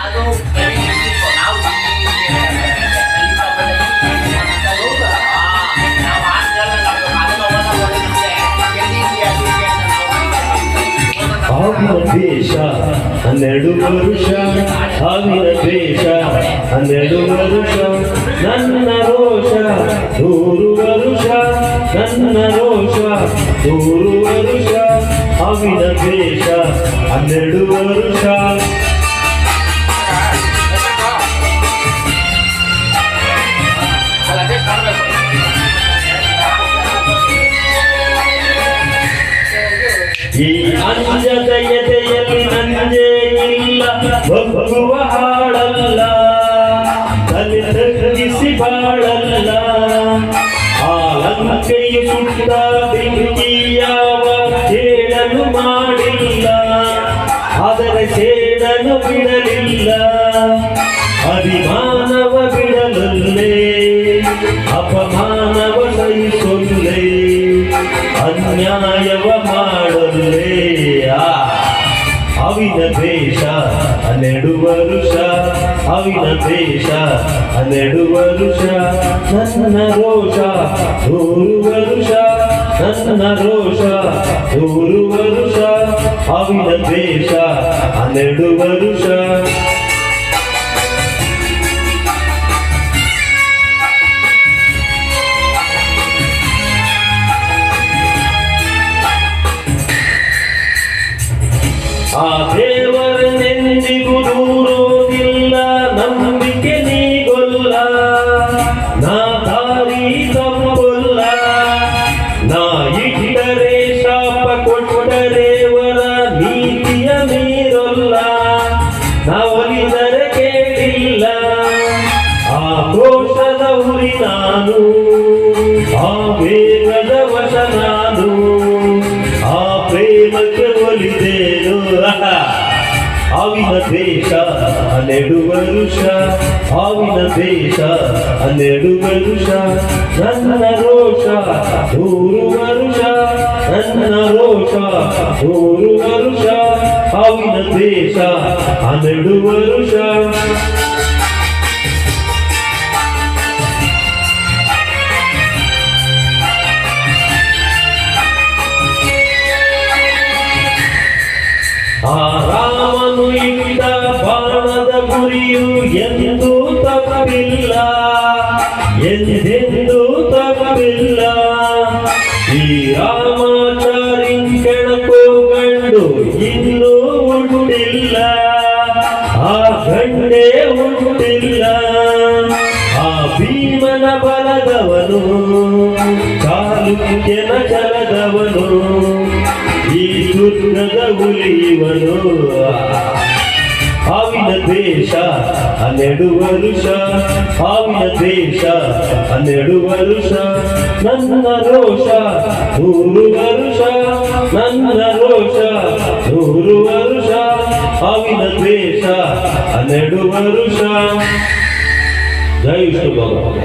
ಅದು ನಾವು ಹಾವಿನ ದ್ವೇಷ 12 ವರುಷ, ಹಾವಿನ ದ್ವೇಷ 12 ವರುಷ, ನನ್ನ ರೋಷ 100 ವರುಷ, ನನ್ನ ರೋಷ 100 ವರುಷ, ಹಾವಿನ ದ್ವೇಷ 12 ವರುಷ. ಈ ಅಂಜದ ಎದೆಯಲ್ಲಿ ನಂಜೇ ಇಲ್ಲ, ಬಗ್ಗುವ ಹಾಡಲ್ಲ, ತಲೆ ತಗ್ಗಿಸಿ ಬಾಳಲ್ಲ. ಆ ಲಂಕೆಯು ಸುತ್ತ ಬೆಂಕಿಯಾವ ಸೇಡನು ಮಾಡಿಲ್ಲ, ಆದರೆ ಸೇಡನು ಬಿಡಲಿಲ್ಲ. ಅಭಿಮಾನವ ಬಿಡಲಲ್ಲೇ, ಅಪಮಾನವ ಸಹಿಸೊಲ್ಲೇ, ಅನ್ಯಾಯವ ಮಾಡಲೇ. ಹಾವಿನ ದ್ವೇಷ 12 ವರುಷ, ಹಾವಿನ ದ್ವೇಷ 12 ವರುಷ, ನನ್ನ ರೋಷ 100 ವರುಷ, ನನ್ನ ರೋಷ 100 ವರುಷ, ಹಾವಿನ ದ್ವೇಷ 12 ವರುಷ. ಆ ದೇವರನೆಂದಿಗೂ ದೂರೋದಿಲ್ಲ, ನಂಬಿಕೆ ನೀಗೊಲ್ಲ, ನಾ ದಾರಿ ತಪ್ಪೊಲ್ಲ. ನಾ ಇಟ್ಟರೆ ಶಾಪ ಕೊಟ್ಟರೆ ವರ ನೀತಿಯ ಮೀರೊಲ್ಲ, ನಾ ಒಲಿದರೆ ಕೇಳಿಲ್ಲ. ಆ ದೋಷದ ಉರಿ ನಾನು, ಆ ವೇಗದ ವಶ ನಾನು, ಆ ಪ್ರೇಮಕ್ಕೆ ಒಲಿದೇನು. ಹಾವಿನ ದ್ವೇಷ 12 ವರುಷ, ಹಾವಿನ ದ್ವೇಷ 12 ವರುಷ, ನನ್ನ ರೋಷ 100 ವರುಷ, ನನ್ನ ರೋಷ 100 ವರುಷ, ಹಾವಿನ ದ್ವೇಷ 12 ವರುಷ. ಆ ರಾಮನು ಇಟ್ಟ ಬಾಣದ ಗುರಿಯು ಎಂದೂ ತಪ್ಪಿಲ್ಲ, ಎಂದೆಂದೂ ತಪ್ಪಿಲ್ಲ. ಈ ರಾಮಾಚಾರಿ ಕೆಣಕೋ ಗಂಡು ಇನ್ನೂ ಹುಟ್ಟಿಲ್ಲ, ಆ ಗಂಡೇ ಹುಟ್ಟಿಲ್ಲ. ಆ ಭೀಮನ ಬಲದವನು, ಚಾಲುಕ್ಯನ ಛಲದವನು, ಈ ದುರ್ಗದ ಹುಲಿಯವನು. ಹಾವಿನ ದ್ವೇಷ 12 ವರುಷ, ಹಾವಿನ ದ್ವೇಷ 12 ವರುಷ, ನನ್ನ ರೋಷ 100 ವರುಷ, ನನ್ನ ರೋಷ 100 ವರುಷ, ಹಾವಿನ ದ್ವೇಷ 12 ವರುಷ. ಜೈ ವಿಷ್ಣು ಭಗವಾನ್.